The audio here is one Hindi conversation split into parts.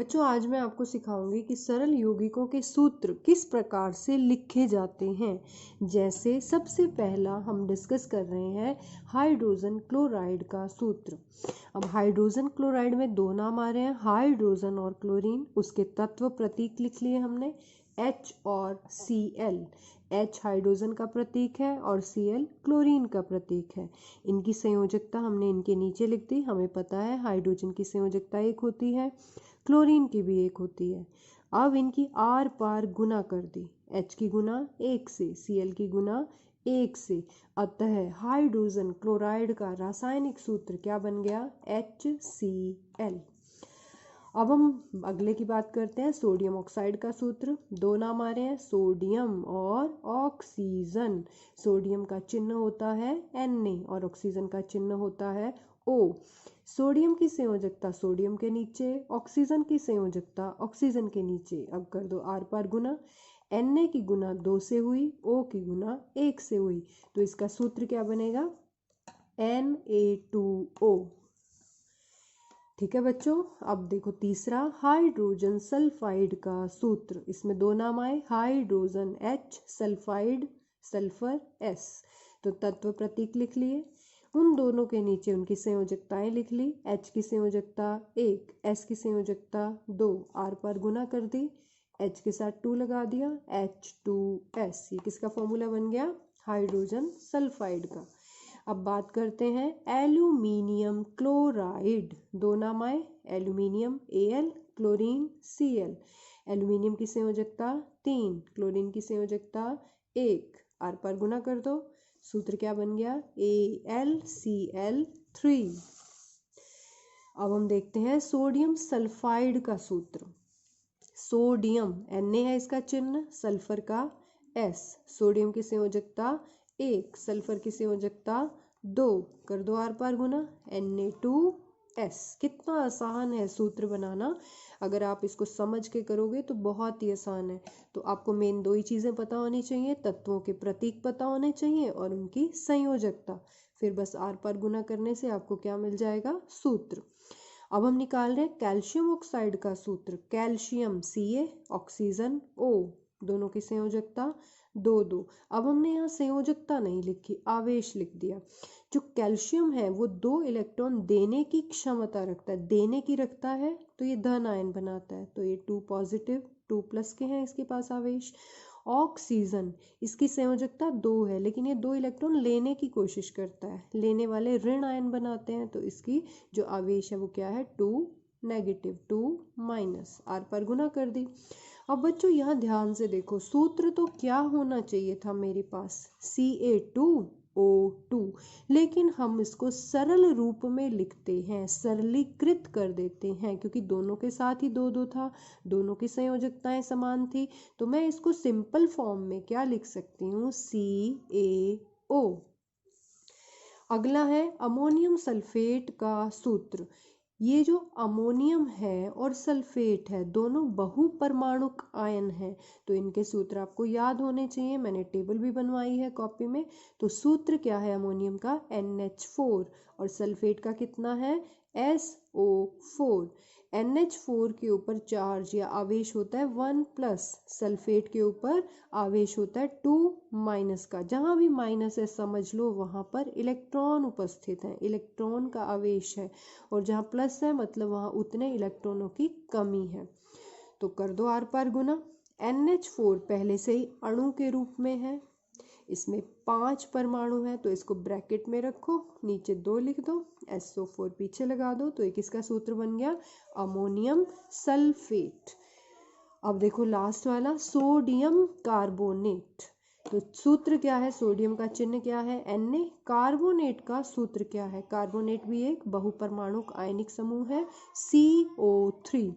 बच्चों आज मैं आपको सिखाऊंगी कि सरल यौगिकों के सूत्र किस प्रकार से लिखे जाते हैं। जैसे सबसे पहला हम डिस्कस कर रहे हैं हाइड्रोजन क्लोराइड का सूत्र। अब हाइड्रोजन क्लोराइड में दो नाम आ रहे हैं, हाइड्रोजन और क्लोरीन। उसके तत्व प्रतीक लिख लिए हमने, H और Cl। H हाइड्रोजन का प्रतीक है और Cl क्लोरीन का प्रतीक है। इनकी संयोजकता हमने इनके नीचे लिख दी। हमें पता है हाइड्रोजन की संयोजकता 1 होती है, क्लोरीन की भी 1 होती है। अब इनकी आर पार गुना कर दी, H की गुना 1 से, Cl की गुना 1 से। अतः हाइड्रोजन क्लोराइड का रासायनिक सूत्र क्या बन गया, HCl। अब हम अगले की बात करते हैं, सोडियम ऑक्साइड का सूत्र। दो नाम आ रहे हैं, सोडियम और ऑक्सीजन। सोडियम का चिन्ह होता है Na और ऑक्सीजन का चिन्ह होता है O। सोडियम की संयोजकता सोडियम के नीचे, ऑक्सीजन की संयोजकता ऑक्सीजन के नीचे। अब कर दो आर पार गुना, Na की गुना 2 से हुई, O की गुना 1 से हुई, तो इसका सूत्र क्या बनेगा, Na2O। ठीक है बच्चों। अब देखो तीसरा हाइड्रोजन सल्फाइड का सूत्र। इसमें दो नाम आए, hydrogen H, sulphide sulphur S। तो तत्व प्रतीक लिख लिए, उन दोनों के नीचे उनकी संयोजकताएं लिख ली। H की संयोजकता 1, S की संयोजकता 2, आर पर गुना कर दी, H के साथ 2 लगा दिया, H2S। ये किसका फॉर्मूला बन गया, हाइड्रोजन सल्फाइड का। अब बात करते हैं एल्यूमिनियम क्लोराइड। दो नाम आए, aluminium Al, chlorine Cl। Aluminium की संयोजकता 3, क्लोरीन की संयोजकता 1, आर पर गुना कर दो, सूत्र क्या बन गया, AlCl3। अब हम देखते हैं सोडियम सल्फाइड का सूत्र। सोडियम Na है इसका चिन्ह, सल्फर का S। सोडियम की संयोजकता 1, सल्फर की संयोजकता 2, कर दो आर पार गुना, Na2S। कितना आसान है सूत्र बनाना, अगर आप इसको समझ के करोगे तो बहुत ही आसान है। तो आपको मेन दो ही चीज़ें पता होनी चाहिए, तत्वों के प्रतीक पता होने चाहिए और उनकी संयोजकता। फिर बस आर पार गुना करने से आपको क्या मिल जाएगा, सूत्र। अब हम निकाल रहे हैं कैल्शियम ऑक्साइड का सूत्र। कैल्शियम Ca, ऑक्सीजन O, दोनों की संयोजकता 2-2। अब हमने यहाँ संयोजकता नहीं लिखी, आवेश लिख दिया। जो कैल्शियम है वो 2 इलेक्ट्रॉन देने की क्षमता रखता है, देने की रखता है तो ये धन आयन बनाता है, तो ये 2 पॉजिटिव 2 प्लस के हैं इसके पास आवेश। ऑक्सीजन, इसकी संयोजकता 2 है लेकिन ये 2 इलेक्ट्रॉन लेने की कोशिश करता है, लेने वाले ऋण आयन बनाते हैं, तो इसकी जो आवेश है वो क्या है, 2 नेगेटिव 2 माइनस, आर पर गुना कर दी। अब बच्चों यहाँ ध्यान से देखो, सूत्र तो क्या होना चाहिए था मेरे पास, Ca2O2, लेकिन हम इसको सरल रूप में लिखते हैं, सरलीकृत कर देते हैं, क्योंकि दोनों के साथ ही 2-2 था, दोनों की संयोजकताएं समान थी, तो मैं इसको सिंपल फॉर्म में क्या लिख सकती हूँ, CaO। अगला है अमोनियम सल्फेट का सूत्र। ये जो अमोनियम है और सल्फेट है दोनों बहुपरमाणुक आयन है, तो इनके सूत्र आपको याद होने चाहिए, मैंने टेबल भी बनवाई है कॉपी में। तो सूत्र क्या है अमोनियम का, NH4, और सल्फेट का कितना है, SO4। NH4 के ऊपर चार्ज या आवेश होता है 1 प्लस, सल्फेट के ऊपर आवेश होता है 2 माइनस का। जहाँ भी माइनस है समझ लो वहाँ पर इलेक्ट्रॉन उपस्थित है, इलेक्ट्रॉन का आवेश है, और जहाँ प्लस है मतलब वहाँ उतने इलेक्ट्रॉनों की कमी है। तो कर दो आर पार गुना। NH4 पहले से ही अणु के रूप में है, इसमें 5 परमाणु है, तो इसको ब्रैकेट में रखो, नीचे 2 लिख दो, SO4 पीछे लगा दो, तो एक इसका सूत्र बन गया अमोनियम सल्फेट। अब देखो लास्ट वाला सोडियम कार्बोनेट। तो सूत्र क्या है, सोडियम का चिन्ह क्या है, Na। कार्बोनेट का सूत्र क्या है, कार्बोनेट भी एक बहुपरमाणुक आयनिक समूह है, CO3।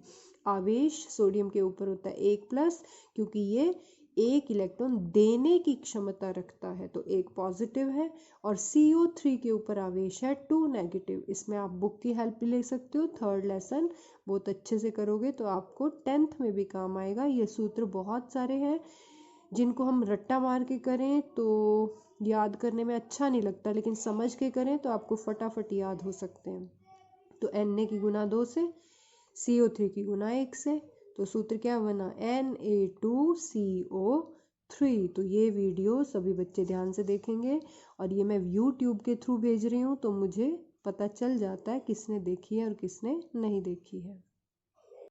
आवेश सोडियम के ऊपर होता है 1 प्लस, क्योंकि ये 1 इलेक्ट्रॉन देने की क्षमता रखता है, तो 1 पॉजिटिव है, और CO3 के ऊपर आवेश है 2 नेगेटिव। इसमें आप बुक की हेल्प भी ले सकते हो, 3rd लेसन बहुत अच्छे से करोगे तो आपको 10th में भी काम आएगा। ये सूत्र बहुत सारे हैं जिनको हम रट्टा मार के करें तो याद करने में अच्छा नहीं लगता, लेकिन समझ के करें तो आपको फटाफट याद हो सकते हैं। तो Na की गुना 2 से, CO3 की गुना 1 से, तो सूत्र क्या बना Na2CO3। तो ये वीडियो सभी बच्चे ध्यान से देखेंगे, और ये मैं यूट्यूब के थ्रू भेज रही हूँ, तो मुझे पता चल जाता है किसने देखी है और किसने नहीं देखी है।